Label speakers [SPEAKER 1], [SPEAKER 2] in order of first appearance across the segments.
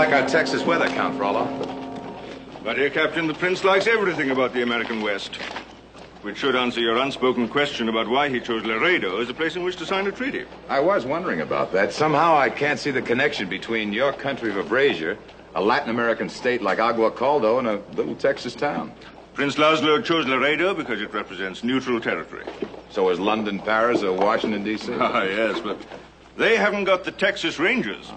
[SPEAKER 1] like our Texas weather, Count Frollo?
[SPEAKER 2] But, dear Captain, the Prince likes everything about the American West. Which should answer your unspoken question about why he chose Laredo as a place in which to sign a treaty.
[SPEAKER 1] I was wondering about that. Somehow I can't see the connection between your country of Abrasia, a Latin American state like Agua Caldo, and a little Texas town.
[SPEAKER 2] Prince Laszlo chose Laredo because it represents neutral territory.
[SPEAKER 1] So is London, Paris, or Washington, D.C.?
[SPEAKER 2] Ah, yes, but they haven't got the Texas Rangers.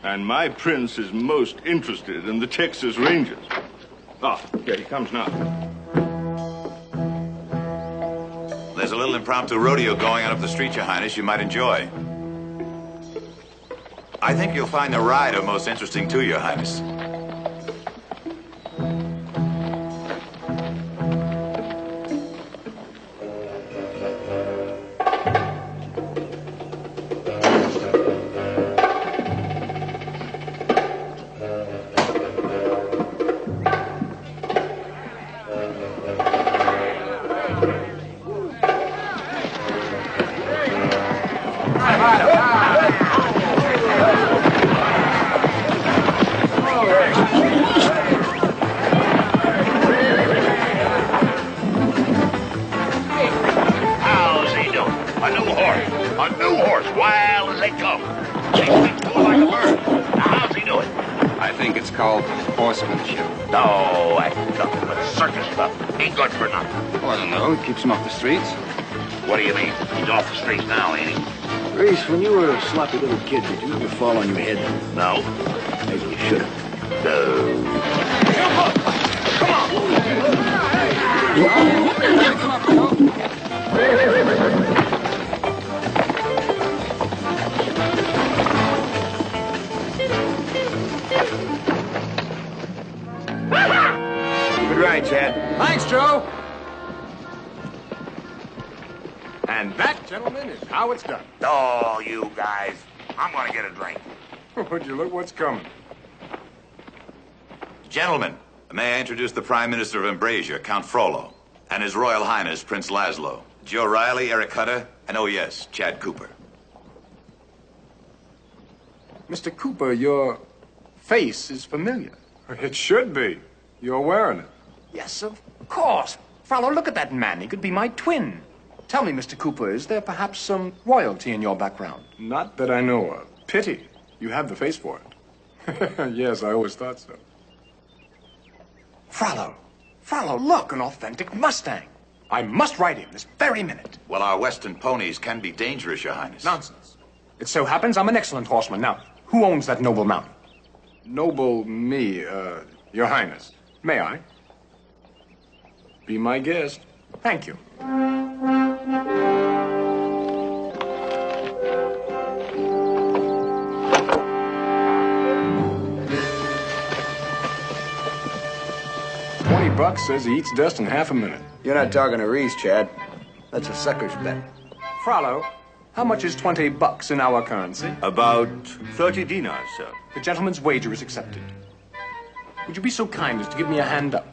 [SPEAKER 2] And my prince is most interested in the Texas Rangers. Ah, here he comes now.
[SPEAKER 3] There's a little impromptu rodeo going on up the street, Your Highness, you might enjoy. I think you'll find the rider most interesting too, Your Highness.
[SPEAKER 4] Keeps him off the streets.
[SPEAKER 5] What do you mean? He's off the streets now, ain't he?
[SPEAKER 4] Reese, when you were a sloppy little kid, did you ever fall on your head?
[SPEAKER 5] No.
[SPEAKER 4] Maybe you should have.
[SPEAKER 5] No. Come on!
[SPEAKER 4] Good ride, Chad.
[SPEAKER 6] Thanks, Joe. And that, gentlemen, is how it's done.
[SPEAKER 5] Oh, you guys. I'm gonna get a drink.
[SPEAKER 6] Would you look what's coming?
[SPEAKER 3] Gentlemen, may I introduce the Prime Minister of Ambrasia, Count Frollo, and His Royal Highness, Prince Laszlo, Joe Riley, Eric Hutter, and oh yes, Chad Cooper.
[SPEAKER 6] Mr. Cooper, your face is familiar. It should be. You're wearing it.
[SPEAKER 7] Yes, of course. Frollo, look at that man. He could be my twin. Tell me, Mr. Cooper, is there perhaps some royalty in your background?
[SPEAKER 6] Not that I know of. Pity. You have the face for it. Yes, I always thought so.
[SPEAKER 7] Frollo, look, an authentic Mustang. I must ride him this very minute.
[SPEAKER 3] Well, our western ponies can be dangerous, Your Highness.
[SPEAKER 7] Nonsense. It so happens I'm an excellent horseman. Now, who owns that noble mount?
[SPEAKER 6] Noble me, Your Highness. May I? Be my guest.
[SPEAKER 7] Thank you.
[SPEAKER 6] $20 says he eats dust in half a minute.
[SPEAKER 4] You're not talking to Reese, Chad. That's a sucker's bet.
[SPEAKER 7] Frollo, how much is $20 in our currency?
[SPEAKER 2] About 30 dinars, sir.
[SPEAKER 7] The gentleman's wager is accepted. Would you be so kind as to give me a hand up?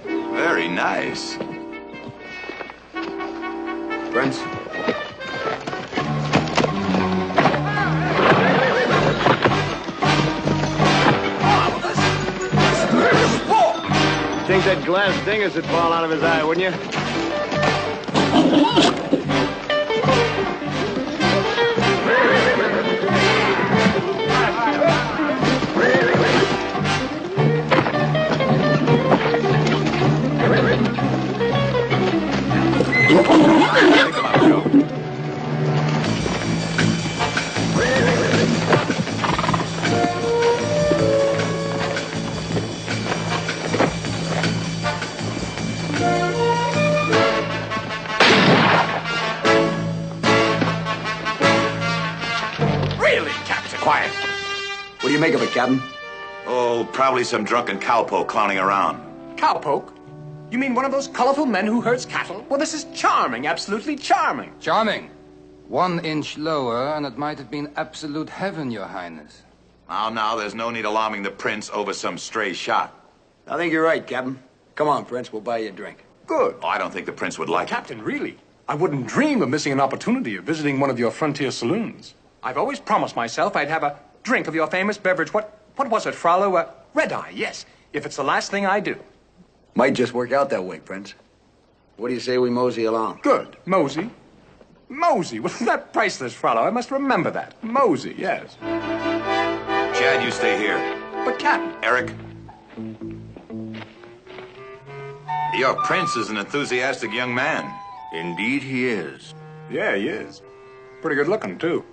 [SPEAKER 3] Very nice.
[SPEAKER 4] Prince?
[SPEAKER 8] Think that glass dingus would fall out of his eye, wouldn't you?
[SPEAKER 4] What do you make of it, Captain?
[SPEAKER 3] Oh, probably some drunken cowpoke clowning around.
[SPEAKER 7] Cowpoke? You mean one of those colorful men who herds cattle? Well, this is charming, absolutely charming.
[SPEAKER 9] Charming. 1 inch lower, and it might have been absolute heaven, Your Highness.
[SPEAKER 3] Now, there's no need alarming the prince over some stray shot.
[SPEAKER 4] I think you're right, Captain. Come on, Prince, we'll buy you a drink.
[SPEAKER 7] Good.
[SPEAKER 3] Oh, I don't think the prince would like it.
[SPEAKER 7] Captain, really? I wouldn't dream of missing an opportunity of visiting one of your frontier saloons. I've always promised myself I'd have a drink of your famous beverage. What was it, Frollo? Red-eye, yes. If it's the last thing I do.
[SPEAKER 4] Might just work out that way, Prince. What do you say we mosey along?
[SPEAKER 7] Good. Mosey. Mosey. Wasn't that priceless, Frollo? I must remember that. Mosey, yes.
[SPEAKER 3] Chad, you stay here.
[SPEAKER 7] But, Captain.
[SPEAKER 3] Eric? Your prince is an enthusiastic young man.
[SPEAKER 2] Indeed he is.
[SPEAKER 6] Yeah, he is. Pretty good looking, too.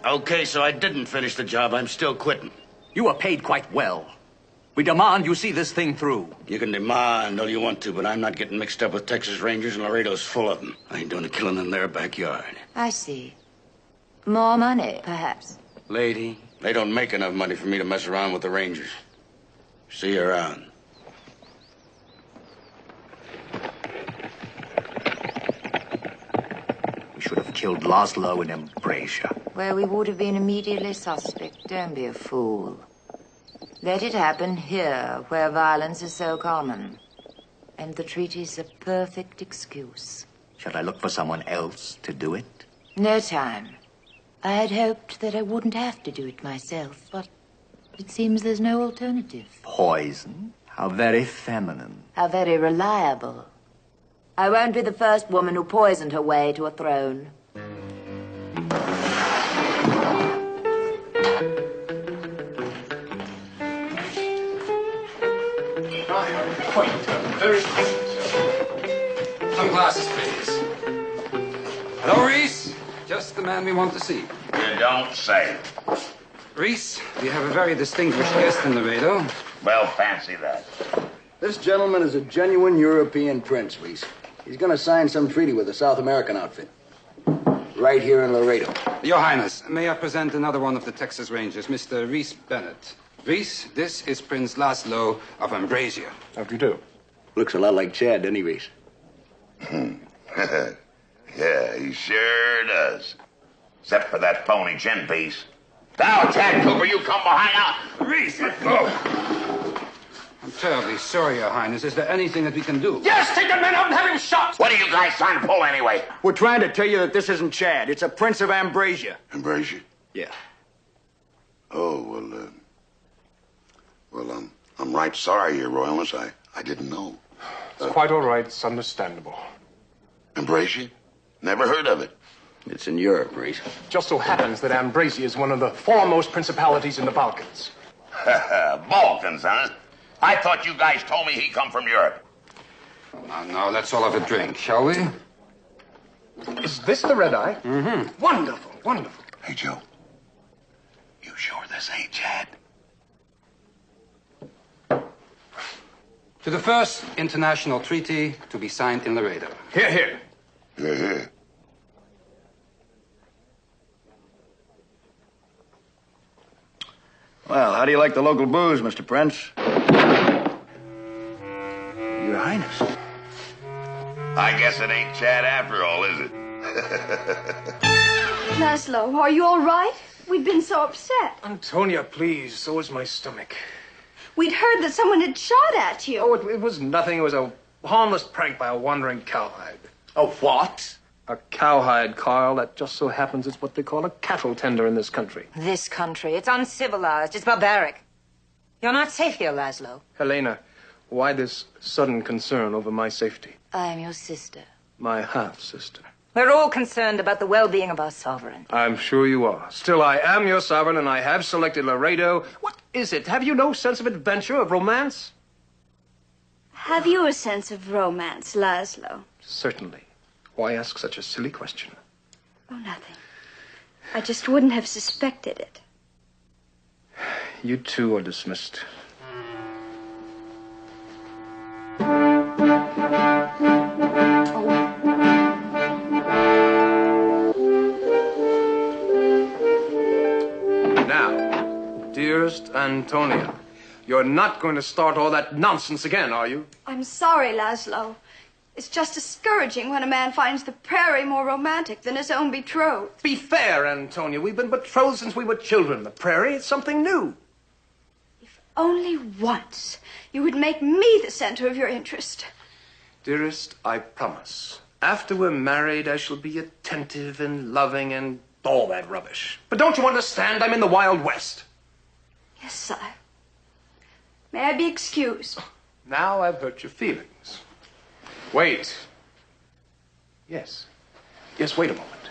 [SPEAKER 10] Okay, so I didn't finish the job. I'm still quitting.
[SPEAKER 11] You were paid quite well. We demand you see this thing through.
[SPEAKER 10] You can demand all you want to, but I'm not getting mixed up with Texas Rangers, and Laredo's full of them. I ain't doing the killing in their backyard.
[SPEAKER 12] I see. More money, perhaps.
[SPEAKER 10] Lady, they don't make enough money for me to mess around with the Rangers. See you around.
[SPEAKER 11] We should have killed Laszlo in Ambracia.
[SPEAKER 12] Where we would have been immediately suspect. Don't be a fool. Let it happen here, where violence is so common. And the treaty's a perfect excuse.
[SPEAKER 11] Shall I look for someone else to do it?
[SPEAKER 12] No time. I had hoped that I wouldn't have to do it myself, but it seems there's no alternative.
[SPEAKER 11] Poison? How very feminine.
[SPEAKER 12] How very reliable. I won't be the first woman who poisoned her way to a throne.
[SPEAKER 7] Very
[SPEAKER 9] Some glasses, please. Hello, Reese. Just the man we want to see.
[SPEAKER 5] You don't say.
[SPEAKER 9] Reese, we have a very distinguished guest in Laredo.
[SPEAKER 5] Well, fancy that.
[SPEAKER 4] This gentleman is a genuine European prince, Reese. He's going to sign some treaty with a South American outfit. Right here in Laredo.
[SPEAKER 9] Your Highness, may I present another one of the Texas Rangers, Mr. Reese Bennett. Reese, this is Prince Laszlo of Ambracia.
[SPEAKER 6] How do you do?
[SPEAKER 4] Looks a lot like Chad, doesn't he, Reese?
[SPEAKER 5] Yeah, he sure does. Except for that phony chin piece. Now, Chad Cooper, you come behind now. Reese, let's go.
[SPEAKER 9] I'm terribly sorry, Your Highness. Is there anything that we can do?
[SPEAKER 7] Yes, take the men out and have him shot!
[SPEAKER 5] What are you guys trying to pull anyway?
[SPEAKER 4] We're trying to tell you that this isn't Chad. It's a Prince of Ambracia.
[SPEAKER 13] Ambracia?
[SPEAKER 4] Yeah.
[SPEAKER 13] Oh, I'm right sorry, Your Royalness. I didn't know.
[SPEAKER 6] It's quite all right. It's understandable.
[SPEAKER 13] Ambracia? Never heard of it.
[SPEAKER 4] It's in Europe, Reese.
[SPEAKER 6] Just so happens that Ambracia is one of the foremost principalities in the Balkans.
[SPEAKER 5] Balkans, huh? I thought you guys told me he come from Europe.
[SPEAKER 9] Now, let's all have a drink, shall we?
[SPEAKER 6] Is this the red eye?
[SPEAKER 9] Mm-hmm.
[SPEAKER 6] Wonderful, wonderful.
[SPEAKER 13] Hey, Joe. You sure this ain't Chad?
[SPEAKER 9] To the first international treaty to be signed in Laredo.
[SPEAKER 6] Here, here.
[SPEAKER 13] Here, here.
[SPEAKER 4] Well, how do you like the local booze, Mr. Prince?
[SPEAKER 10] Your Highness.
[SPEAKER 5] I guess it ain't Chad after all, is it?
[SPEAKER 14] Laszlo, are you all right? We've been so upset.
[SPEAKER 6] Antonia, please. So is my stomach.
[SPEAKER 14] We'd heard that someone had shot at you.
[SPEAKER 6] Oh, it was nothing. It was a harmless prank by a wandering cowhide.
[SPEAKER 11] A what?
[SPEAKER 6] A cowhide, Carl. That just so happens it's what they call a cattle tender in this country.
[SPEAKER 12] This country. It's uncivilized. It's barbaric. You're not safe here, Laszlo.
[SPEAKER 6] Helena, why this sudden concern over my safety?
[SPEAKER 12] I am your sister.
[SPEAKER 6] My half-sister.
[SPEAKER 12] We're all concerned about the well-being of our sovereign.
[SPEAKER 6] I'm sure you are. Still, I am your sovereign, and I have selected Laredo. What is it? Have you no sense of adventure, of romance?
[SPEAKER 14] Have you a sense of romance, Laszlo?
[SPEAKER 6] Certainly. Why ask such a silly question?
[SPEAKER 14] Oh, nothing. I just wouldn't have suspected it.
[SPEAKER 6] You too are dismissed.
[SPEAKER 7] Dearest Antonia, you're not going to start all that nonsense again, are you?
[SPEAKER 14] I'm sorry, Laszlo. It's just discouraging when a man finds the prairie more romantic than his own betrothed.
[SPEAKER 7] Be fair, Antonia. We've been betrothed since we were children. The prairie is something new.
[SPEAKER 14] If only once you would make me the center of your interest.
[SPEAKER 7] Dearest, I promise. After we're married, I shall be attentive and loving and all that rubbish. But don't you understand? I'm in the Wild West.
[SPEAKER 14] Yes, sire. May I be excused?
[SPEAKER 7] Now I've hurt your feelings. Wait. Yes. Yes, wait a moment.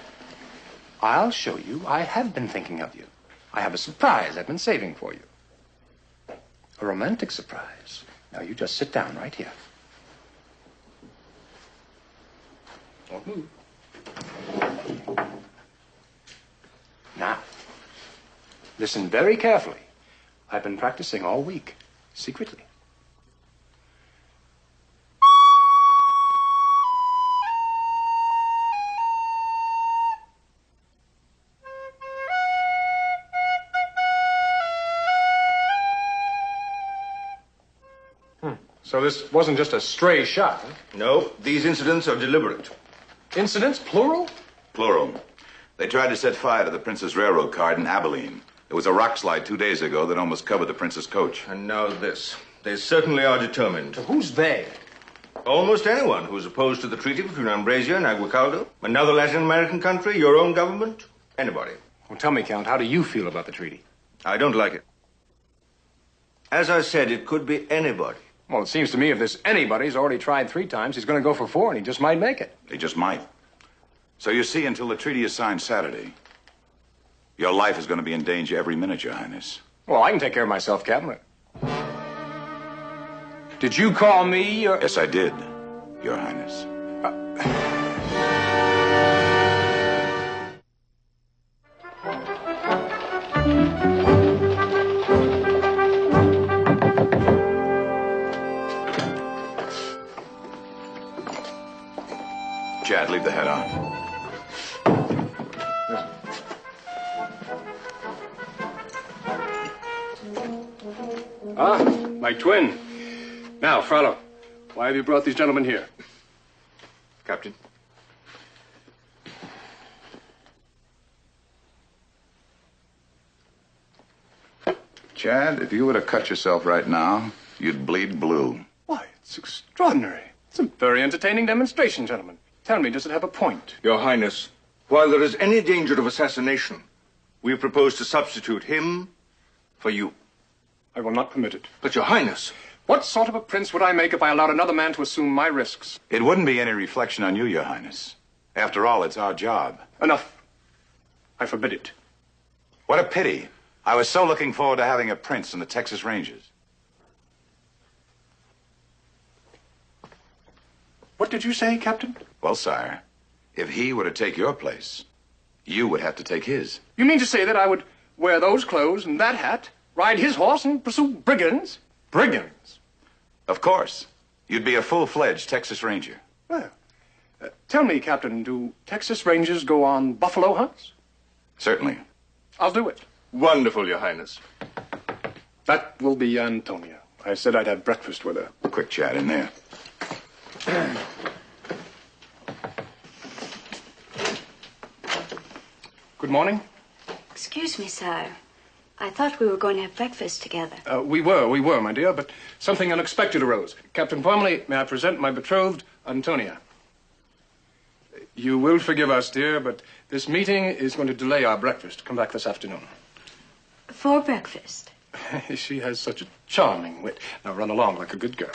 [SPEAKER 7] I'll show you I have been thinking of you. I have a surprise I've been saving for you. A romantic surprise. Now, you just sit down right here. Don't move. Now, listen very carefully. I've been practicing all week, secretly. So this wasn't just a stray shot, huh?
[SPEAKER 2] No, these incidents are deliberate.
[SPEAKER 7] Incidents, plural?
[SPEAKER 3] Plural. They tried to set fire to the Princess Railroad car in Abilene. There was a rock slide 2 days ago that almost covered the Princess coach.
[SPEAKER 2] And now this. They certainly are determined.
[SPEAKER 7] So who's they?
[SPEAKER 2] Almost anyone who's opposed to the treaty between Ambrosia and Aguacaldo, another Latin American country, your own government, anybody.
[SPEAKER 7] Well, tell me, Count, how do you feel about the treaty?
[SPEAKER 2] I don't like it. As I said, it could be anybody.
[SPEAKER 7] Well, it seems to me if this anybody's already tried 3 times, he's going to go for 4, and he just might make it.
[SPEAKER 3] He just might. So you see, until the treaty is signed Saturday, your life is going to be in danger every minute, Your Highness.
[SPEAKER 7] Well, I can take care of myself, Captain. Did you call me?
[SPEAKER 3] Yes, I did, Your Highness. Chad, leave the hat on.
[SPEAKER 7] Ah, my twin. Now, Frollo, why have you brought these gentlemen here?
[SPEAKER 2] Captain.
[SPEAKER 3] Chad, if you were to cut yourself right now, you'd bleed blue.
[SPEAKER 7] Why, it's extraordinary. It's a very entertaining demonstration, gentlemen. Tell me, does it have a point?
[SPEAKER 2] Your Highness, while there is any danger of assassination, we propose to substitute him for you.
[SPEAKER 7] I will not permit it.
[SPEAKER 2] But, Your Highness...
[SPEAKER 7] What sort of a prince would I make if I allowed another man to assume my risks?
[SPEAKER 3] It wouldn't be any reflection on you, Your Highness. After all, it's our job.
[SPEAKER 7] Enough. I forbid it.
[SPEAKER 3] What a pity. I was so looking forward to having a prince in the Texas Rangers.
[SPEAKER 7] What did you say, Captain?
[SPEAKER 3] Well, sire, if he were to take your place, you would have to take his.
[SPEAKER 7] You mean to say that I would wear those clothes and that hat, ride his horse, and pursue brigands? Brigands?
[SPEAKER 3] Of course. You'd be a full-fledged Texas Ranger.
[SPEAKER 7] Well, tell me, Captain, do Texas Rangers go on buffalo hunts?
[SPEAKER 3] Certainly.
[SPEAKER 7] I'll do it.
[SPEAKER 2] Wonderful, Your Highness.
[SPEAKER 7] That will be Antonia. I said I'd have breakfast with her.
[SPEAKER 3] A quick chat in there.
[SPEAKER 7] Good morning.
[SPEAKER 14] Excuse me, sire. I thought we were going to have breakfast together.
[SPEAKER 7] We were, my dear, but something unexpected arose. Captain Parmalee, may I present my betrothed, Antonia? You will forgive us, dear, but this meeting is going to delay our breakfast. Come back this afternoon.
[SPEAKER 14] For breakfast?
[SPEAKER 7] She has such a charming wit. Now run along like a good girl.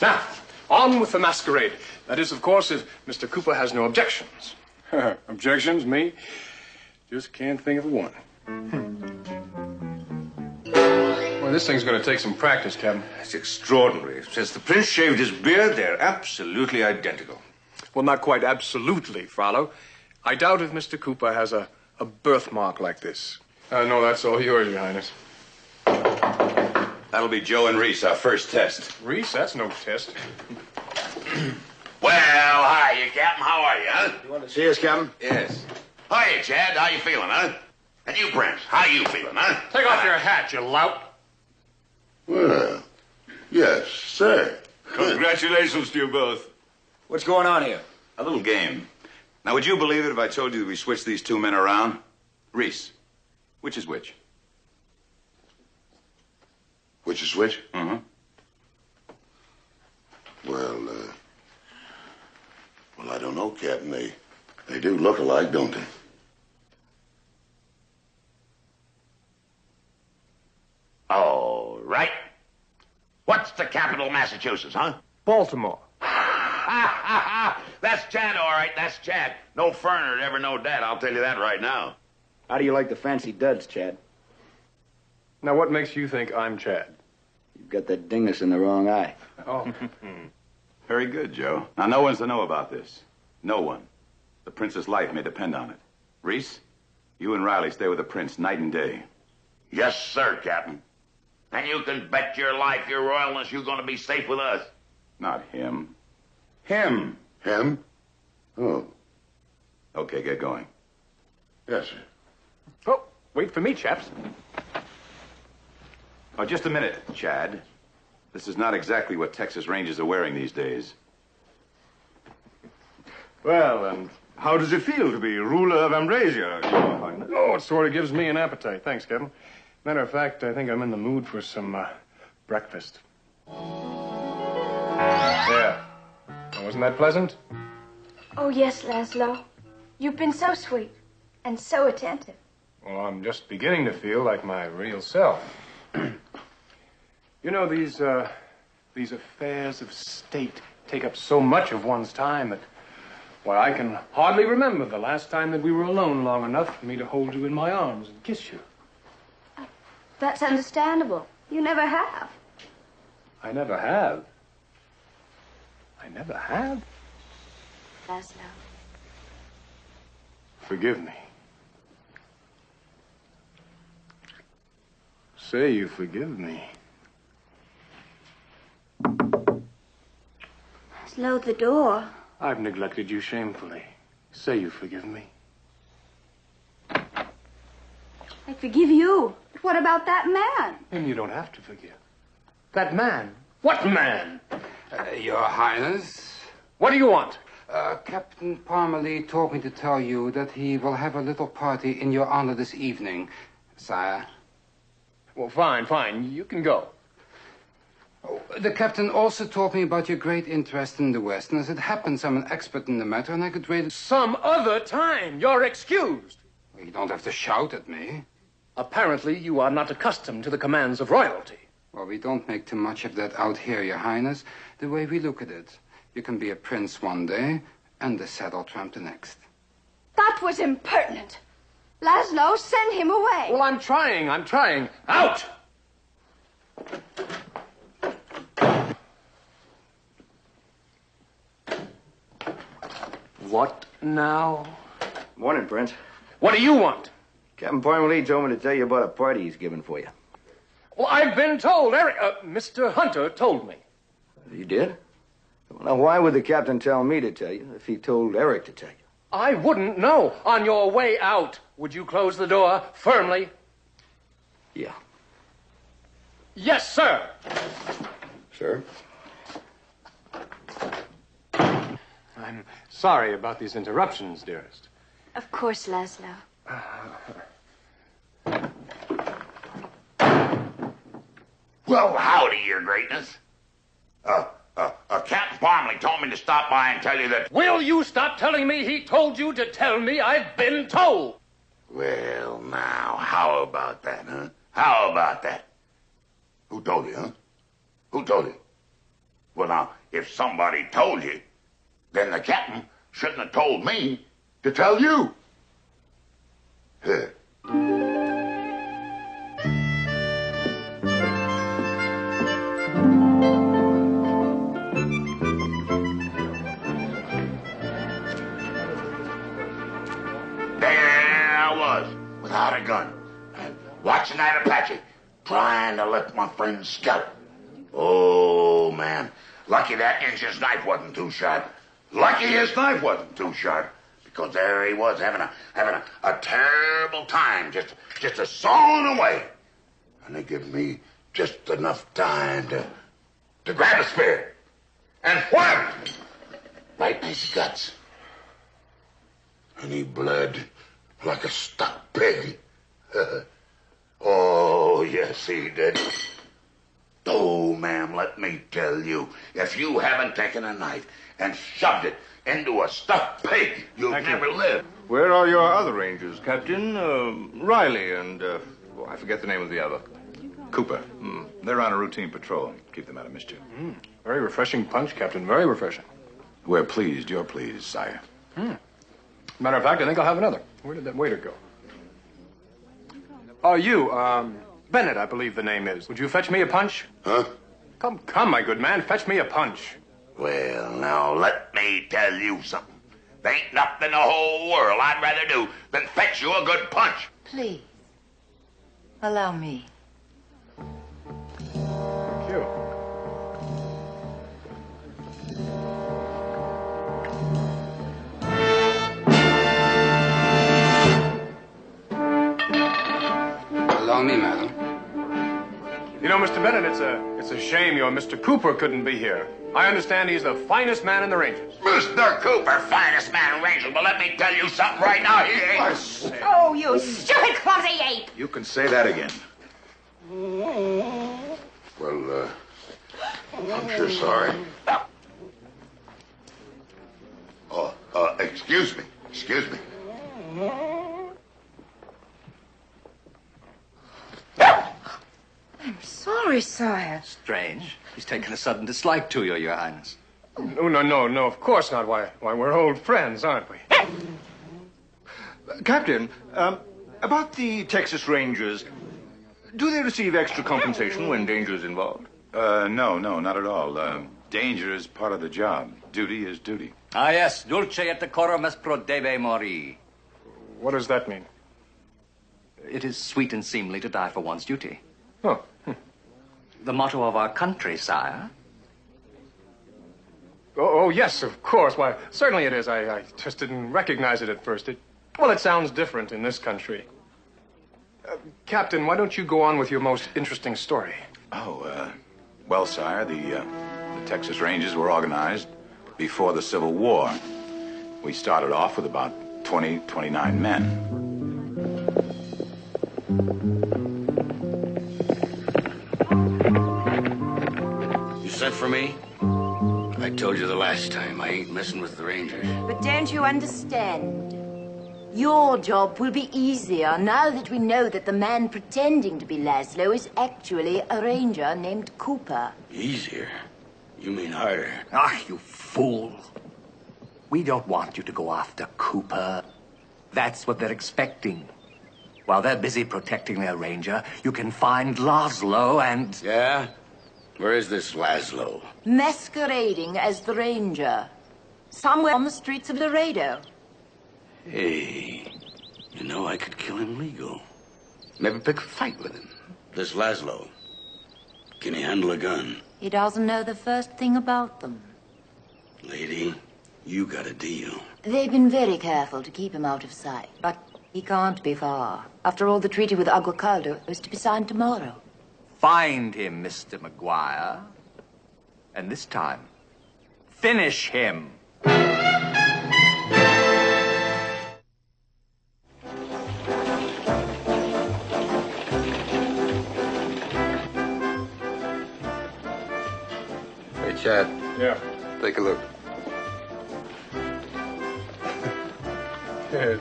[SPEAKER 7] Now, on with the masquerade. That is, of course, if Mr. Cooper has no objections. Objections, me? Just can't think of one. Well, this thing's going to take some practice, Captain.
[SPEAKER 2] It's extraordinary. Since the prince shaved his beard, they're absolutely identical.
[SPEAKER 7] Well, not quite absolutely, Frollo. I doubt if Mr. Cooper has a birthmark like this. No, that's all yours, Your Highness.
[SPEAKER 3] That'll be Joe and Reese, our first test.
[SPEAKER 7] Reese? That's no test.
[SPEAKER 5] Well, hiya, are you, huh?
[SPEAKER 4] You want to see us, Captain?
[SPEAKER 3] Yes.
[SPEAKER 5] Hiya, Chad. How you feeling, huh? And you, Prince, how you feeling, huh?
[SPEAKER 6] Take off your hat, you lout.
[SPEAKER 5] Well, yes, sir.
[SPEAKER 2] Congratulations to you both.
[SPEAKER 4] What's going on here?
[SPEAKER 3] A little game. Now, would you believe it if I told you we switched these two men around? Reese, which is which?
[SPEAKER 5] Which is which?
[SPEAKER 3] Mm-hmm.
[SPEAKER 5] Well, I don't know, Captain. They do look alike, don't they? All right. What's the capital of Massachusetts, huh?
[SPEAKER 6] Baltimore.
[SPEAKER 5] That's Chad, all right. That's Chad. No foreigner'd ever know that. I'll tell you that right now.
[SPEAKER 4] How do you like the fancy duds, Chad?
[SPEAKER 6] Now, what makes you think I'm Chad?
[SPEAKER 4] You've got that dingus in the wrong eye.
[SPEAKER 6] Oh.
[SPEAKER 3] Very good, Joe. Now, no one's to know about this. No one. The prince's life may depend on it. Reese, you and Riley stay with the prince night and day.
[SPEAKER 5] Yes, sir, Captain. And you can bet your life, your royalness, you're going to be safe with us.
[SPEAKER 3] Not him. Him.
[SPEAKER 5] Him? Oh.
[SPEAKER 3] Okay, get going.
[SPEAKER 5] Yes, sir.
[SPEAKER 6] Oh, wait for me, chaps.
[SPEAKER 3] Oh, just a minute, Chad. This is not exactly what Texas Rangers are wearing these days.
[SPEAKER 2] Well, and how does it feel to be ruler of Ambrasia, Your Highness?
[SPEAKER 6] Oh, it sort of gives me an appetite. Thanks, Captain. Matter of fact, I think I'm in the mood for some breakfast. Yeah. Oh, wasn't that pleasant?
[SPEAKER 14] Oh, yes, Laszlo. You've been so sweet and so attentive.
[SPEAKER 6] Well, I'm just beginning to feel like my real self. You know, these affairs of state take up so much of one's time that, well, I can hardly remember the last time that we were alone long enough for me to hold you in my arms and kiss you.
[SPEAKER 14] That's understandable. You never have.
[SPEAKER 6] I never have. I never have.
[SPEAKER 14] Laszlo.
[SPEAKER 6] Forgive me. Say you forgive me.
[SPEAKER 14] Laszlo, the door.
[SPEAKER 6] I've neglected you shamefully. Say you forgive me.
[SPEAKER 14] I forgive you. But what about that man?
[SPEAKER 6] And you don't have to forgive. That man? What man?
[SPEAKER 9] Your Highness.
[SPEAKER 6] What do you want?
[SPEAKER 9] Captain Parmalee told me to tell you that he will have a little party in your honor this evening, sire.
[SPEAKER 6] Well, fine. You can go.
[SPEAKER 9] Oh, the captain also told me about your great interest in the West, and as it happens, I'm an expert in the matter, and I could rate it...
[SPEAKER 6] Some other time. You're excused.
[SPEAKER 9] Well, you don't have to shout at me.
[SPEAKER 6] Apparently, you are not accustomed to the commands of royalty.
[SPEAKER 9] Well, we don't make too much of that out here, Your Highness. The way we look at it, you can be a prince one day and a saddle tramp the next.
[SPEAKER 14] That was impertinent. Laszlo, send him away.
[SPEAKER 6] Well, I'm trying. Out! What now?
[SPEAKER 4] Morning, Prince.
[SPEAKER 6] What do you want?
[SPEAKER 4] Captain Parmalee told me to tell you about a party he's giving for you.
[SPEAKER 6] Well, I've been told. Mr. Hunter told me.
[SPEAKER 4] You did? Well, now, why would the captain tell me to tell you if he told Eric to tell you?
[SPEAKER 6] I wouldn't know. On your way out, would you close the door firmly?
[SPEAKER 4] Yeah.
[SPEAKER 6] Yes, sir.
[SPEAKER 4] Sir?
[SPEAKER 6] I'm sorry about these interruptions, dearest.
[SPEAKER 14] Of course, Laszlo.
[SPEAKER 5] Well, howdy, Your Greatness. Captain Parmalee told me to stop by and tell you that...
[SPEAKER 6] Will you stop telling me he told you to tell me I've been told?
[SPEAKER 5] Well, now, how about that, huh? How about that? Who told you, huh? Who told you? Well, now, if somebody told you, then the captain shouldn't have told me to tell you. Here. Without a gun, watching that Apache, trying to lift my friend's scalp. Oh, man, lucky that Injun's knife wasn't too sharp. Lucky his knife wasn't too sharp, because there he was having a terrible time, just a sawing away. And they give me just enough time to grab a spear and wham! Right in his guts. And he bled like a stuck pig. Oh, yes, he did. Oh, ma'am, let me tell you, if you haven't taken a knife and shoved it into a stuffed pig, you'll never live.
[SPEAKER 2] Where are your other rangers, Captain? Riley and, I forget the name of the other.
[SPEAKER 3] Cooper. They're on a routine patrol. Keep them out of mischief.
[SPEAKER 6] Very refreshing punch, Captain. Very refreshing.
[SPEAKER 3] We're pleased. You're pleased, sire.
[SPEAKER 6] Matter of fact, I think I'll have another. Where did that waiter go? Oh, you, Bennett, I believe the name is. Would you fetch me a punch?
[SPEAKER 5] Huh?
[SPEAKER 6] Come, my good man. Fetch me a punch.
[SPEAKER 5] Well, now, let me tell you something. There ain't nothing in the whole world I'd rather do than fetch you a good punch.
[SPEAKER 12] Please, allow me.
[SPEAKER 6] Thank you.
[SPEAKER 9] Allow me, madam.
[SPEAKER 6] You know, Mr. Bennett, it's a shame your Mr. Cooper couldn't be here. I understand he's the finest man in the Rangers.
[SPEAKER 5] Mr. Cooper, finest man in Rangers. But let me tell you something right now. He ain't.
[SPEAKER 12] Oh, you stupid, clumsy ape!
[SPEAKER 3] You can say that again.
[SPEAKER 5] Well, I'm sure sorry. Oh, excuse me. Excuse me.
[SPEAKER 12] I'm sorry, sire.
[SPEAKER 11] Strange. He's taken a sudden dislike to you, Your Highness.
[SPEAKER 6] No, of course not. Why, we're old friends, aren't we?
[SPEAKER 2] Captain, about the Texas Rangers, do they receive extra compensation when danger is involved?
[SPEAKER 3] No, not at all. Danger is part of the job. Duty is duty.
[SPEAKER 11] Ah, yes. Dulce et decorum est pro debe mori.
[SPEAKER 6] What does that mean?
[SPEAKER 11] It is sweet and seemly to die for one's duty.
[SPEAKER 6] Oh.
[SPEAKER 11] The motto of our country, sire.
[SPEAKER 6] Oh, yes, of course. Why, certainly it is. I just didn't recognize it at first. It sounds different in this country. Captain, why don't you go on with your most interesting story?
[SPEAKER 3] Well, sire, the Texas Rangers were organized before the Civil War. We started off with about 29 men.
[SPEAKER 10] You sent for me? I told you the last time, I ain't messing with the Rangers.
[SPEAKER 12] But don't you understand? Your job will be easier now that we know that the man pretending to be Laszlo is actually a ranger named Cooper.
[SPEAKER 10] Easier? You mean harder?
[SPEAKER 11] Ah, you fool. We don't want you to go after Cooper. That's what they're expecting. While they're busy protecting their ranger, you can find Laszlo and...
[SPEAKER 10] Yeah? Where is this Laszlo?
[SPEAKER 12] Masquerading as the ranger. Somewhere on the streets of Laredo.
[SPEAKER 10] Hey, you know I could kill him legal. Maybe pick a fight with him. This Laszlo, can he handle a gun?
[SPEAKER 12] He doesn't know the first thing about them.
[SPEAKER 10] Lady, you got a deal.
[SPEAKER 12] They've been very careful to keep him out of sight, but he can't be far. After all, the treaty with Aguacaldo is to be signed tomorrow.
[SPEAKER 11] Find him, Mr. McGuire. And this time, finish him.
[SPEAKER 9] Hey, Chad.
[SPEAKER 6] Yeah.
[SPEAKER 9] Take a look.
[SPEAKER 6] Yeah,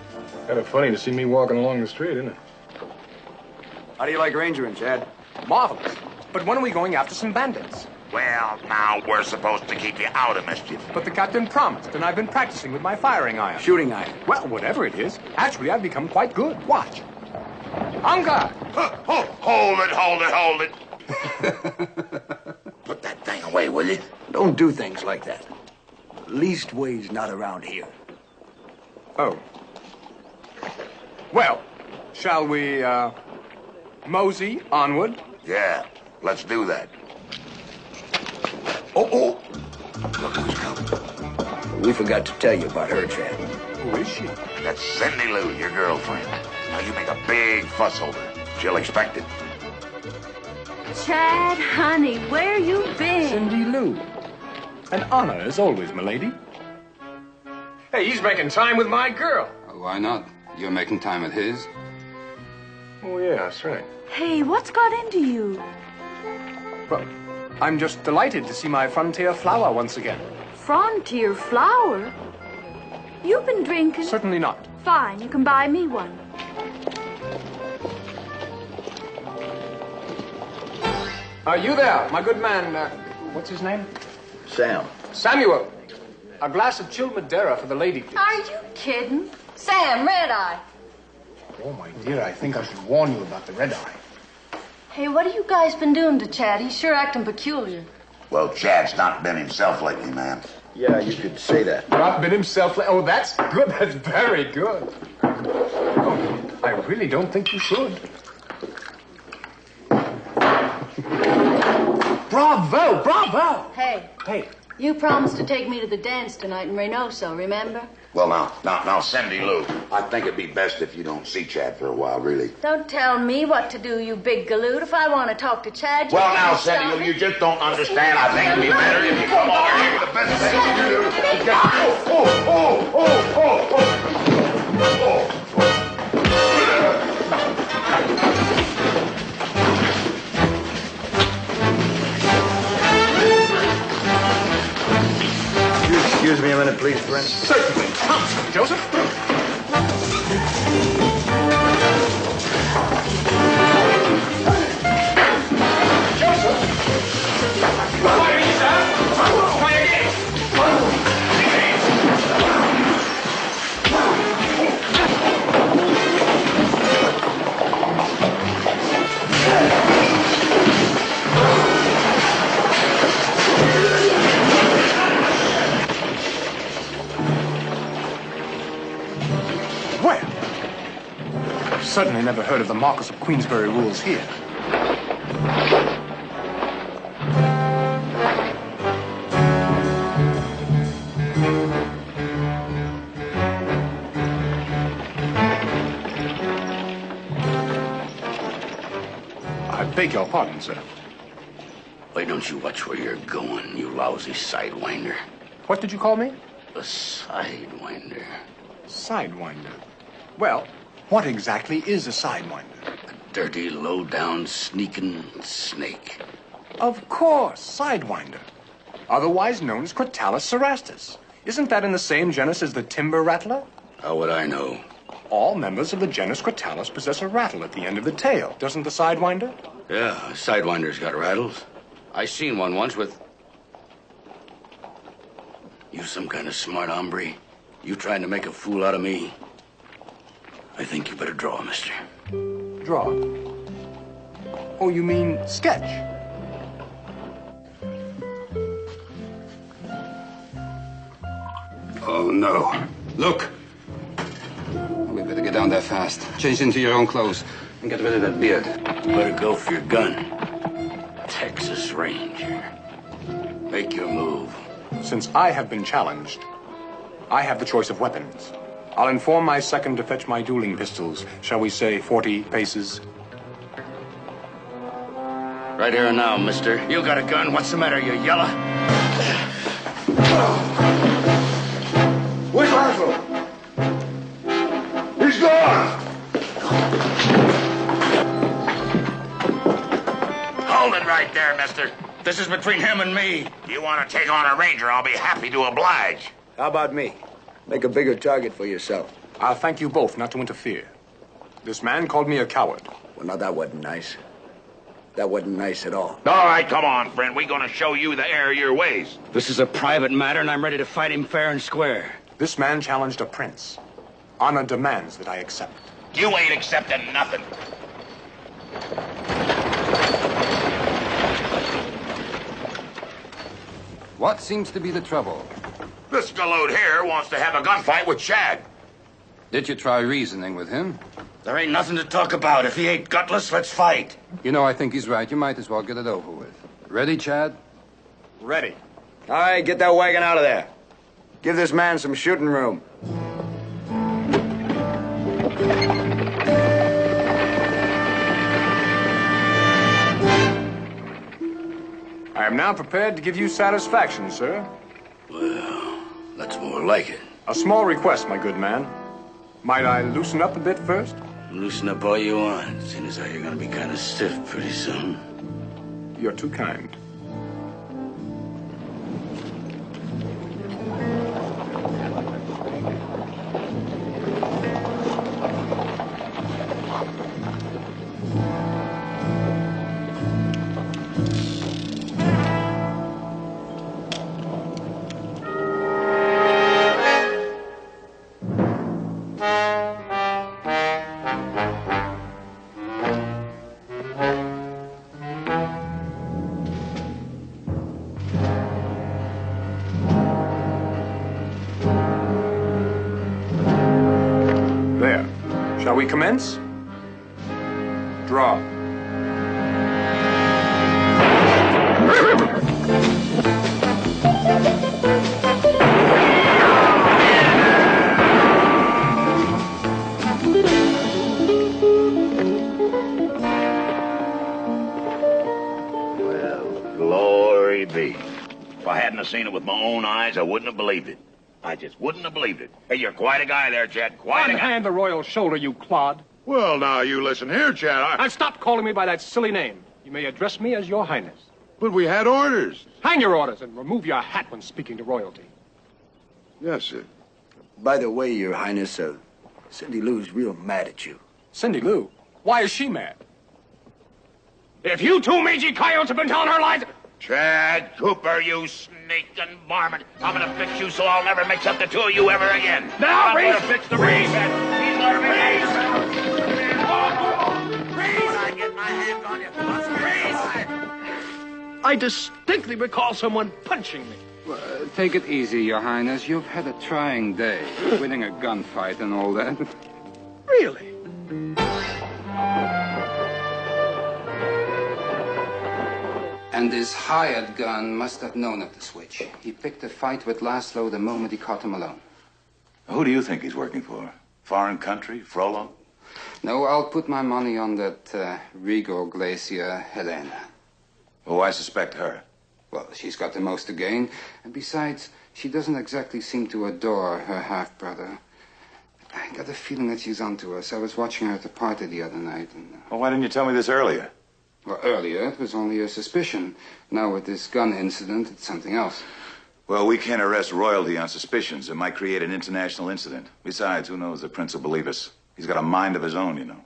[SPEAKER 6] kind of funny to see me walking along the street, isn't it?
[SPEAKER 4] How do you like rangering, Chad?
[SPEAKER 7] Marvelous. But when are we going after some bandits?
[SPEAKER 5] Well, now we're supposed to keep you out of mischief.
[SPEAKER 7] But the captain promised, and I've been practicing with my firing iron.
[SPEAKER 4] Shooting iron.
[SPEAKER 7] Well, whatever it is. Actually, I've become quite good. Watch. Anka!
[SPEAKER 5] Hold it. Put that thing away, will you?
[SPEAKER 4] Don't do things like that. Leastways not around here.
[SPEAKER 7] Oh. Well, shall we, mosey onward?
[SPEAKER 5] Yeah, let's do that. Oh! Look who's coming.
[SPEAKER 4] We forgot to tell you about her, Chad.
[SPEAKER 7] Who is she?
[SPEAKER 5] That's Cindy Lou, your girlfriend. Now, you make a big fuss over her. She'll expect it.
[SPEAKER 15] Chad, honey, where you been?
[SPEAKER 6] Cindy Lou. An honor, as always, milady. Hey, he's making time with my girl.
[SPEAKER 9] Well, why not? You're making time with his.
[SPEAKER 6] Oh, yeah, that's right.
[SPEAKER 15] Hey, what's got into you?
[SPEAKER 6] Well, I'm just delighted to see my frontier flower once again.
[SPEAKER 15] Frontier flower? You've been drinking?
[SPEAKER 6] Certainly not.
[SPEAKER 15] Fine, you can buy me one.
[SPEAKER 6] You there, my good man, what's his name?
[SPEAKER 4] Sam.
[SPEAKER 6] Samuel. A glass of chilled Madeira for the lady, please.
[SPEAKER 15] Are you kidding? Sam, red eye.
[SPEAKER 6] Oh, my dear, I think I should warn you about the red eye.
[SPEAKER 15] Hey, what have you guys been doing to Chad? He's sure acting peculiar.
[SPEAKER 5] Well, Chad's not been himself lately, man.
[SPEAKER 4] Yeah, you could say that.
[SPEAKER 6] Not been himself. Oh, that's good. That's very good. Oh, I really don't think you should. Bravo! Bravo!
[SPEAKER 15] Hey.
[SPEAKER 6] Hey.
[SPEAKER 15] You promised to take me to the dance tonight in Reynoso, remember?
[SPEAKER 5] Well, now, Cindy Lou, I think it'd be best if you don't see Chad for a while, really.
[SPEAKER 15] Don't tell me what to do, you big galoot. If I want to talk to Chad, you
[SPEAKER 5] Well, now,
[SPEAKER 15] can't
[SPEAKER 5] Cindy
[SPEAKER 15] stop
[SPEAKER 5] Lou,
[SPEAKER 15] it.
[SPEAKER 5] you just don't understand. I think it'd be better if you come over here. The best thing you do.
[SPEAKER 4] Excuse me a minute, please, friend.
[SPEAKER 6] Certainly. Come, Joseph. Certainly never heard of the Marquis of Queensberry rules here. I beg your pardon, sir.
[SPEAKER 10] Why don't you watch where you're going, you lousy sidewinder?
[SPEAKER 6] What did you call me?
[SPEAKER 10] A sidewinder.
[SPEAKER 6] Sidewinder. Well, what exactly is a sidewinder?
[SPEAKER 10] A dirty, low-down, sneaking snake.
[SPEAKER 6] Of course, sidewinder. Otherwise known as Crotalus cerastus. Isn't that in the same genus as the timber rattler?
[SPEAKER 10] How would I know?
[SPEAKER 6] All members of the genus Crotalus possess a rattle at the end of the tail, doesn't the sidewinder?
[SPEAKER 10] Yeah, a sidewinder's got rattles. I seen one once with... You some kind of smart hombre? You trying to make a fool out of me? I think you better draw, mister.
[SPEAKER 6] Draw? Oh, you mean sketch?
[SPEAKER 9] Oh, no. Look. We better get down there fast. Change into your own clothes and get rid of that beard.
[SPEAKER 10] Better go for your gun. Texas Ranger. Make your move.
[SPEAKER 6] Since I have been challenged, I have the choice of weapons. I'll inform my second to fetch my dueling pistols. Shall we say 40 paces?
[SPEAKER 10] Right here and now, mister. You got a gun. What's the matter, you yella?
[SPEAKER 5] Where's Laszlo? He's gone! Hold it right there, mister. This is between him and me. You want to take on a ranger, I'll be happy to oblige.
[SPEAKER 4] How about me? Make a bigger target for yourself.
[SPEAKER 6] I'll thank you both not to interfere. This man called me a coward.
[SPEAKER 4] Well, now, that wasn't nice. That wasn't nice at all.
[SPEAKER 5] All right, come on, friend. We're going to show you the error of your ways.
[SPEAKER 10] This is a private matter, and I'm ready to fight him fair and square.
[SPEAKER 6] This man challenged a prince. Honor demands that I accept.
[SPEAKER 5] You ain't accepting nothing.
[SPEAKER 9] What seems to be the trouble?
[SPEAKER 5] This galoot here wants to have a gunfight with Chad.
[SPEAKER 9] Did you try reasoning with him?
[SPEAKER 10] There ain't nothing to talk about. If he ain't gutless, let's fight.
[SPEAKER 9] You know, I think he's right. You might as well get it over with. Ready, Chad?
[SPEAKER 6] Ready.
[SPEAKER 4] All right, get that wagon out of there. Give this man some shooting room.
[SPEAKER 6] I am now prepared to give you satisfaction, sir.
[SPEAKER 10] Well, that's more like it.
[SPEAKER 6] A small request, my good man. Might I loosen up a bit first?
[SPEAKER 10] Loosen up all you want, seeing as how you're gonna be kind of stiff pretty soon.
[SPEAKER 6] You're too kind. Shall we commence? Draw.
[SPEAKER 5] Well, glory be. If I hadn't have seen it with my own eyes, I wouldn't have believed it. I just wouldn't have believed it. Hey, you're quite a guy there, Chet. Quite a guy.
[SPEAKER 6] Unhand the royal shoulder, you clod.
[SPEAKER 2] Well, now, you listen here, Chet.
[SPEAKER 6] Now, stop calling me by that silly name. You may address me as your highness.
[SPEAKER 2] But we had orders.
[SPEAKER 6] Hang your orders and remove your hat when speaking to royalty.
[SPEAKER 2] Yes, sir.
[SPEAKER 4] By the way, your highness, Cindy Lou's real mad at you.
[SPEAKER 6] Cindy Lou? Why is she mad? If you two mangy coyotes have been telling her lies...
[SPEAKER 5] Chad Cooper, you sneaking varmint. I'm gonna fix you so I'll never mix up the two of you ever again.
[SPEAKER 6] Now,
[SPEAKER 5] I'm
[SPEAKER 6] Reese!
[SPEAKER 5] gonna fix the Reese! He's gonna be Reese! When I get my hands on you, Reese!
[SPEAKER 11] I distinctly recall someone punching me.
[SPEAKER 9] Well, take it easy, Your Highness. You've had a trying day, winning a gunfight and all that.
[SPEAKER 11] Really?
[SPEAKER 9] And this hired gun must have known of the switch. He picked a fight with Laszlo the moment he caught him alone.
[SPEAKER 3] Who do you think he's working for? Foreign country? Frollo?
[SPEAKER 9] No, I'll put my money on that Rigo Glacier Helena.
[SPEAKER 3] Oh, I suspect her.
[SPEAKER 9] Well, she's got the most to gain. And besides, she doesn't exactly seem to adore her half-brother. I got a feeling that she's onto us. I was watching her at the party the other night and...
[SPEAKER 3] Well, why didn't you tell me this earlier?
[SPEAKER 9] Well, earlier it was only a suspicion. Now with this gun incident, it's something else.
[SPEAKER 3] Well, we can't arrest royalty on suspicions. It might create an international incident. Besides, who knows, the prince will believe us. He's got a mind of his own, you know.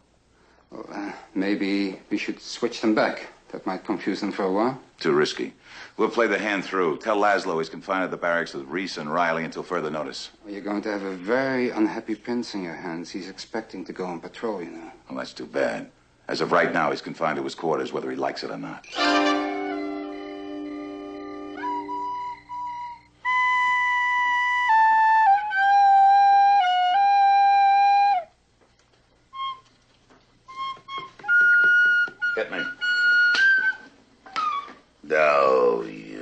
[SPEAKER 9] Well, maybe we should switch them back. That might confuse them for a while.
[SPEAKER 3] Too risky. We'll play the hand through. Tell Laszlo he's confined at the barracks with Reese and Riley until further notice.
[SPEAKER 9] Well, you're going to have a very unhappy prince in your hands. He's expecting to go on patrol, you know.
[SPEAKER 3] Well, that's too bad. As of right now, he's confined to his quarters, whether he likes it or not.
[SPEAKER 5] Hit me. Oh, you.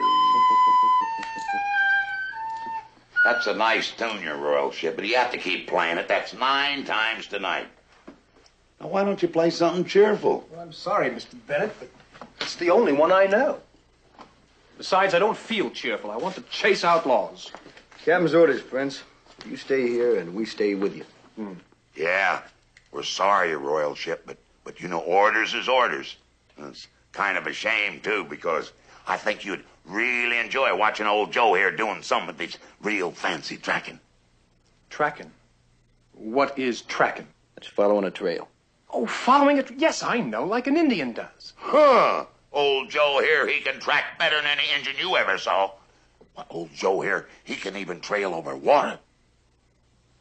[SPEAKER 5] That's a nice tune, your royalship, but you have to keep playing it. That's 9 times tonight. Now, why don't you play something cheerful?
[SPEAKER 6] Well, I'm sorry, Mr. Bennett, but it's the only one I know. Besides, I don't feel cheerful. I want to chase outlaws.
[SPEAKER 4] Captain's orders, Prince. You stay here and we stay with you.
[SPEAKER 5] Yeah, we're sorry, your royalship, but you know, orders is orders. It's kind of a shame, too, because I think you'd really enjoy watching old Joe here doing some of this real fancy tracking.
[SPEAKER 6] Tracking? What is tracking?
[SPEAKER 4] That's following a trail.
[SPEAKER 6] Oh, following it? Yes, I know, like an Indian does.
[SPEAKER 5] Huh. Old Joe here, he can track better than any engine you ever saw. Well, old Joe here, he can even trail over water.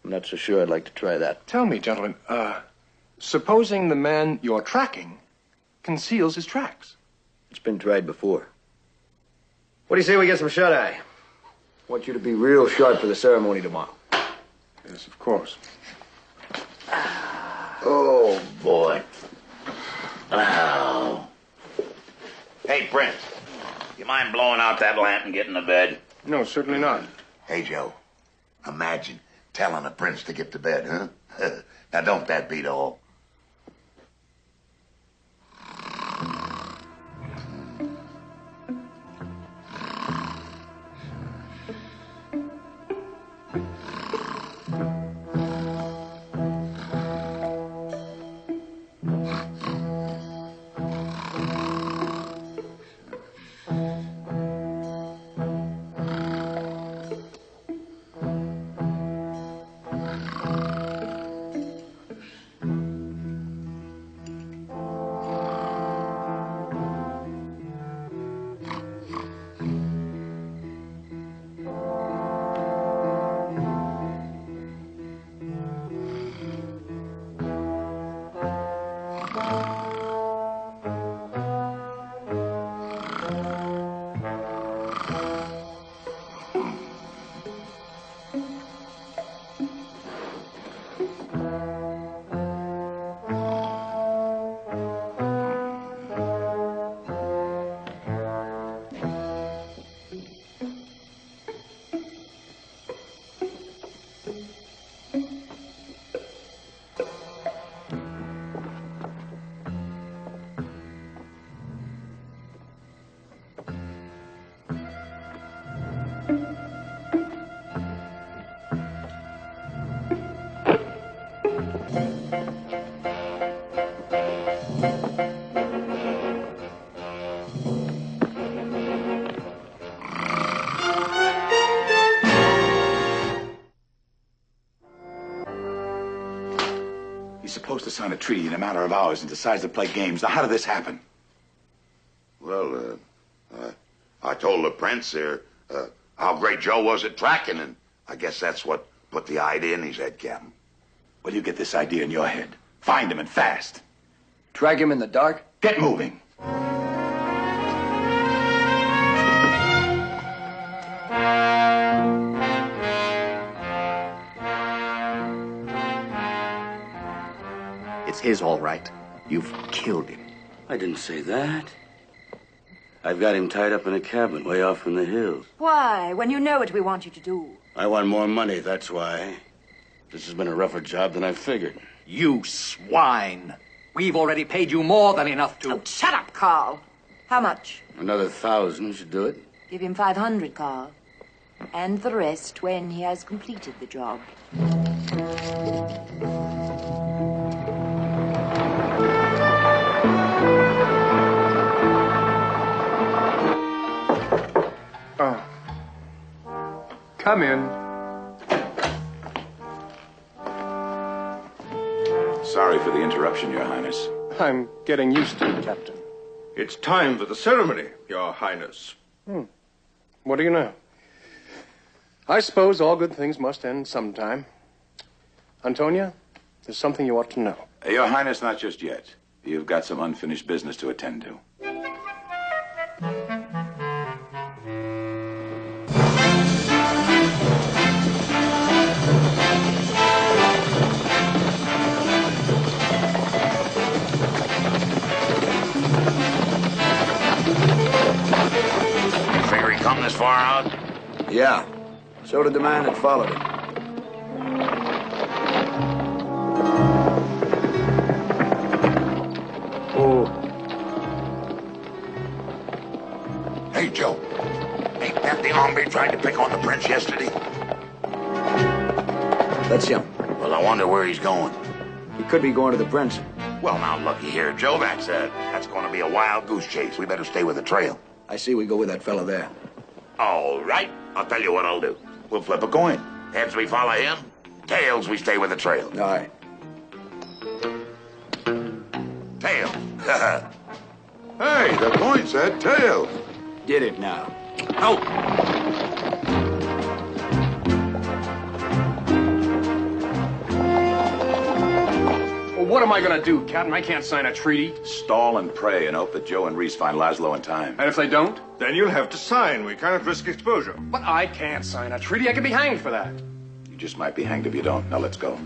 [SPEAKER 4] I'm not so sure I'd like to try that.
[SPEAKER 6] Tell me, gentlemen, supposing the man you're tracking conceals his tracks.
[SPEAKER 4] It's been tried before. What do you say we get some shut-eye? I want you to be real sharp for the ceremony tomorrow.
[SPEAKER 6] Yes, of course.
[SPEAKER 5] Oh, boy. Oh. Hey, Prince, you mind blowing out that lamp and getting to bed?
[SPEAKER 6] No, certainly not.
[SPEAKER 5] Hey, Joe, Imagine telling a prince to get to bed, huh? Now, don't that beat all?
[SPEAKER 3] He's supposed to sign a treaty in a matter of hours and decides to play games. Now, how did this happen?
[SPEAKER 5] Well, I told the prince there how great Joe was at tracking, and I guess that's what put the idea in his head, Captain.
[SPEAKER 3] Well, you get this idea in your head. Find him and fast.
[SPEAKER 4] Track him in the dark?
[SPEAKER 3] Get moving.
[SPEAKER 11] It's his, all right. You've killed him.
[SPEAKER 10] I didn't say that. I've got him tied up in a cabin way off in the hills.
[SPEAKER 12] Why, when you know what we want you to do?
[SPEAKER 10] I want more money, that's why. This has been a rougher job than I figured.
[SPEAKER 11] You swine. We've already paid you more than enough to...
[SPEAKER 12] Oh, shut up, Carl. How much?
[SPEAKER 10] Another 1,000 should do it.
[SPEAKER 12] Give him 500, Carl. And the rest when he has completed the job.
[SPEAKER 6] Oh. Come in.
[SPEAKER 3] Sorry for the interruption, Your Highness.
[SPEAKER 6] I'm getting used to it, Captain.
[SPEAKER 2] It's time for the ceremony, Your Highness.
[SPEAKER 6] What do you know? I suppose all good things must end sometime. Antonia, there's something you ought to know.
[SPEAKER 3] Your Highness, not just yet. You've got some unfinished business to attend to.
[SPEAKER 5] Figure he come this far out?
[SPEAKER 4] Yeah. So did the man that followed him. Oh.
[SPEAKER 5] Hey, Joe. Ain't that the hombre tried to pick on the prince yesterday?
[SPEAKER 4] That's him.
[SPEAKER 5] Well, I wonder where he's going.
[SPEAKER 4] He could be going to the prince.
[SPEAKER 5] Well, now, looky here, Joe. That's going to be a wild goose chase. We better stay with the trail.
[SPEAKER 4] I see we go with that fella there.
[SPEAKER 5] All right. I'll tell you what I'll do. We'll flip a coin. Heads, we follow him. Tails, we stay with the trail.
[SPEAKER 4] All right.
[SPEAKER 5] Tails. Hey, the coin said tails.
[SPEAKER 4] Did it now.
[SPEAKER 5] Oh.
[SPEAKER 6] Well, what am I going to do, Captain? I can't sign a treaty.
[SPEAKER 3] Stall and pray and hope that Joe and Reese find Laszlo in time.
[SPEAKER 6] And if they don't?
[SPEAKER 2] Then you'll have to sign. We cannot risk exposure.
[SPEAKER 6] But I can't sign a treaty. I could be hanged for that.
[SPEAKER 3] You just might be hanged if you don't. Now let's go.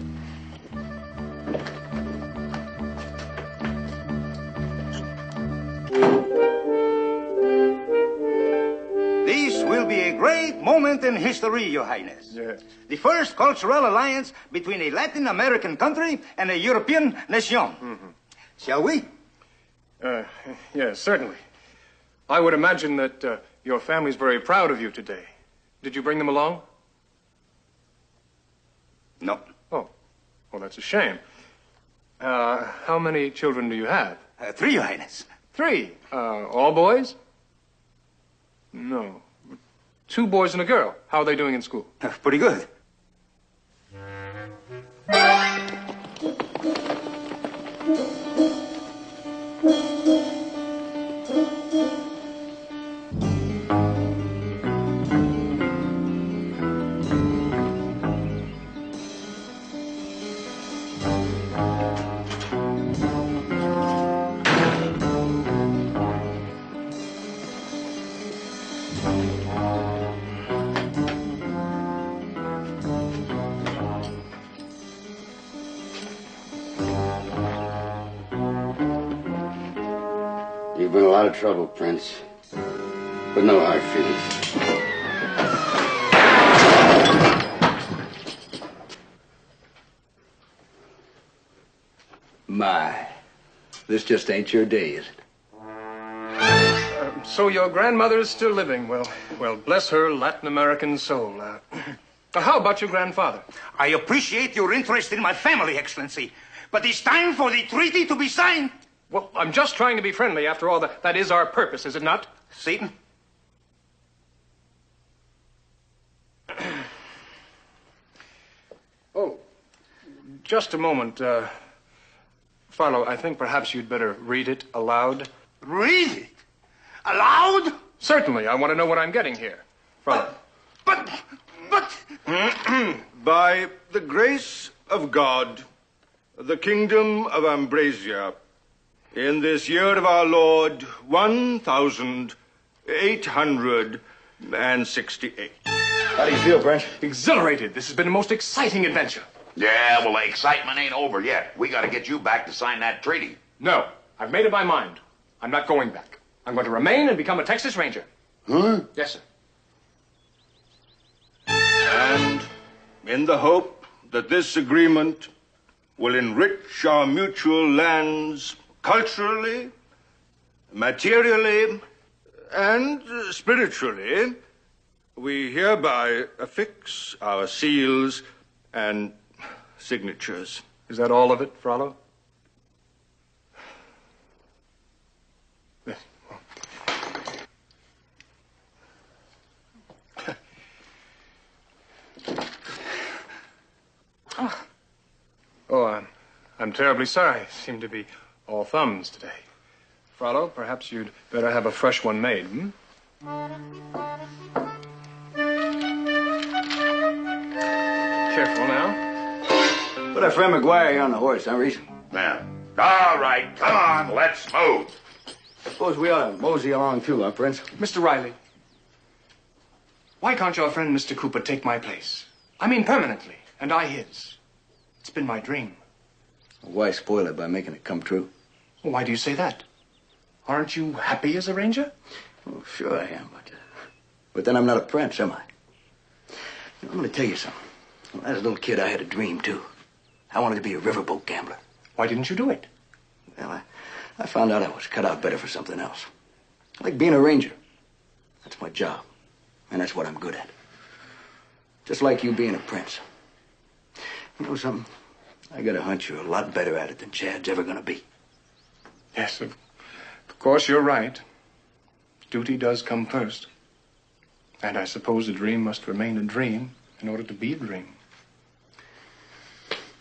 [SPEAKER 2] This will be a great moment
[SPEAKER 16] moment in history, Your Highness.
[SPEAKER 6] Yes.
[SPEAKER 16] The first cultural alliance between a Latin American country and a European nation.
[SPEAKER 6] Mm-hmm.
[SPEAKER 16] Shall we?
[SPEAKER 6] Yes, certainly. I would imagine that your family's very proud of you today. Did you bring them along?
[SPEAKER 16] No.
[SPEAKER 6] Oh, well, that's a shame. How many children do you have?
[SPEAKER 16] 3, Your Highness.
[SPEAKER 6] 3. All boys? No. 2 boys and a girl. How are they doing in school?
[SPEAKER 16] Pretty good.
[SPEAKER 4] You've been a lot of trouble, Prince. But no hard feelings. My, this just ain't your day, is it?
[SPEAKER 6] So your grandmother is still living. Well, bless her Latin American soul. How about your grandfather?
[SPEAKER 16] I appreciate your interest in my family, Excellency. But it's time for the treaty to be signed.
[SPEAKER 6] Well, I'm just trying to be friendly. After all, that is our purpose, is it not?
[SPEAKER 16] Satan?
[SPEAKER 6] Oh, just a moment. Farlow, I think perhaps you'd better read it aloud.
[SPEAKER 16] Read it? Aloud?
[SPEAKER 6] Certainly. I want to know what I'm getting here. Farlow.
[SPEAKER 16] But...
[SPEAKER 2] By the grace of God, the kingdom of Ambrasia, in this year of our Lord, 1868.
[SPEAKER 4] How do you feel, Prince?
[SPEAKER 6] Exhilarated. This has been the most exciting adventure.
[SPEAKER 5] Yeah, well, the excitement ain't over yet. We got to get you back to sign that treaty.
[SPEAKER 6] No, I've made up my mind. I'm not going back. I'm going to remain and become a Texas Ranger.
[SPEAKER 5] Huh?
[SPEAKER 6] Yes, sir.
[SPEAKER 2] And in the hope that this agreement will enrich our mutual lands culturally, materially, and spiritually, we hereby affix our seals and signatures.
[SPEAKER 6] Is that all of it, Frollo? Oh, I'm terribly sorry. I seem to be all thumbs today. Frollo, perhaps you'd better have a fresh one made, hmm? Careful now.
[SPEAKER 4] Put our friend McGuire here on the horse, huh, Reese?
[SPEAKER 5] Yeah. All right, come on, let's move.
[SPEAKER 4] Suppose we ought to mosey along too, huh, Prince?
[SPEAKER 6] Mr. Riley, why can't your friend Mr. Cooper take my place? I mean permanently, and I his. It's been my dream.
[SPEAKER 4] Why spoil it by making it come true?
[SPEAKER 6] Well, why do you say that? Aren't you happy as a ranger?
[SPEAKER 4] Oh, sure I am, but then I'm not a prince, am I? You know, I'm going to tell you something. When I was a little kid, I had a dream, too. I wanted to be a riverboat gambler.
[SPEAKER 6] Why didn't you do it?
[SPEAKER 4] Well, I found out I was cut out better for something else. I like being a ranger. That's my job, and that's what I'm good at. Just like you being a prince. You know something? I got a hunch you're a lot better at it than Chad's ever going to be.
[SPEAKER 6] Yes, of course you're right. Duty does come first. And I suppose a dream must remain a dream in order to be a dream.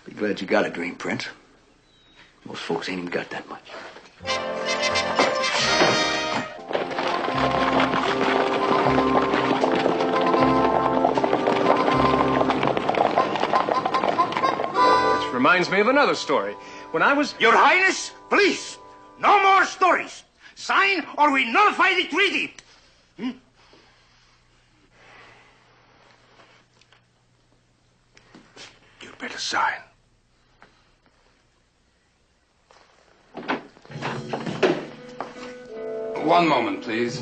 [SPEAKER 4] Be glad you got a dream, Prince. Most folks ain't even got that much.
[SPEAKER 6] Which reminds me of another story. When I was...
[SPEAKER 16] Your Highness, please, no more stories. Sign or we nullify the treaty. Hmm?
[SPEAKER 2] You'd better sign.
[SPEAKER 11] One moment, please.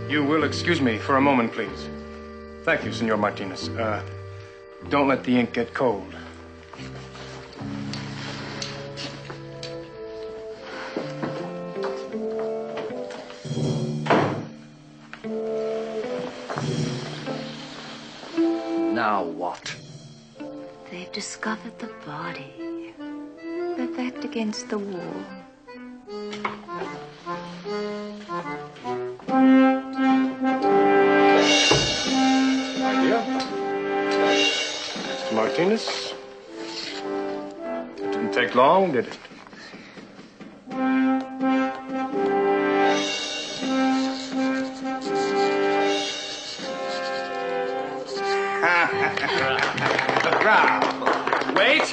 [SPEAKER 6] You will excuse me for a moment, please. Thank you, Senor Martinez. Don't let the ink get cold.
[SPEAKER 11] Now what?
[SPEAKER 12] They've discovered the body. They're backed against the wall.
[SPEAKER 6] My dear. Mr. Martinez. It didn't take long, did it?
[SPEAKER 11] Wait!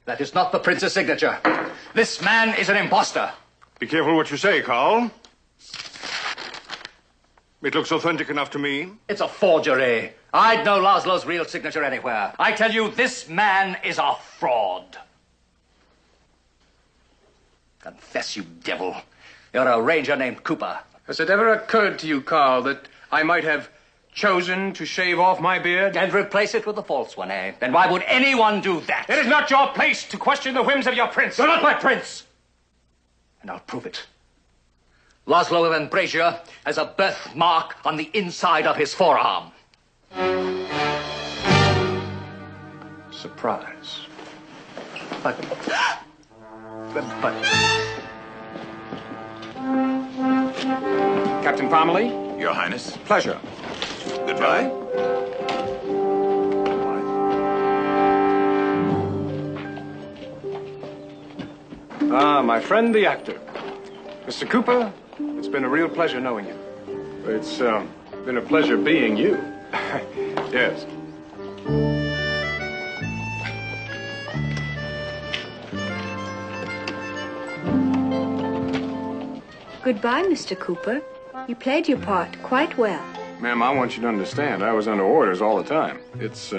[SPEAKER 11] That is not the prince's signature. This man is an imposter.
[SPEAKER 2] Be careful what you say, Carl. It looks authentic enough to me.
[SPEAKER 11] It's a forgery. I'd know Laszlo's real signature anywhere. I tell you, this man is a fraud. Confess, you devil. You're a ranger named Cooper.
[SPEAKER 6] Has it ever occurred to you, Carl, that I might have chosen to shave off my beard?
[SPEAKER 11] And replace it with a false one, eh? Then why would anyone do that?
[SPEAKER 6] It is not your place to question the whims of your prince.
[SPEAKER 11] You're not my prince! And I'll prove it. Laszlo Van Brazier has a birthmark on the inside of his forearm.
[SPEAKER 6] Surprise.
[SPEAKER 11] But...
[SPEAKER 6] Captain Parmalee?
[SPEAKER 3] Your Highness.
[SPEAKER 6] Pleasure.
[SPEAKER 3] Goodbye.
[SPEAKER 6] Ah, my friend the actor. Mr. Cooper, it's been a real pleasure knowing you. It's been a pleasure being you. Yes.
[SPEAKER 17] Goodbye, Mr. Cooper. You played your part quite well.
[SPEAKER 6] Ma'am, I want you to understand, I was under orders all the time. It's,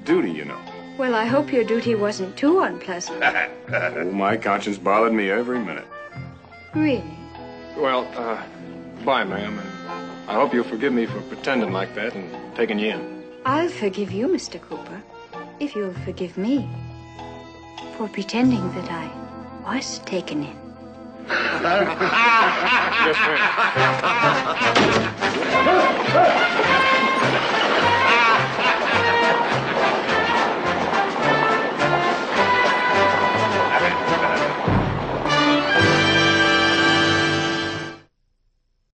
[SPEAKER 6] duty, you know.
[SPEAKER 17] Well, I hope your duty wasn't too unpleasant.
[SPEAKER 6] Oh, my conscience bothered me every minute.
[SPEAKER 17] Really?
[SPEAKER 6] Well, bye, ma'am, and I hope you'll forgive me for pretending like that and taking you in.
[SPEAKER 17] I'll forgive you, Mr. Cooper, if you'll forgive me for pretending that I was taken in.
[SPEAKER 6] Yes, ma'am.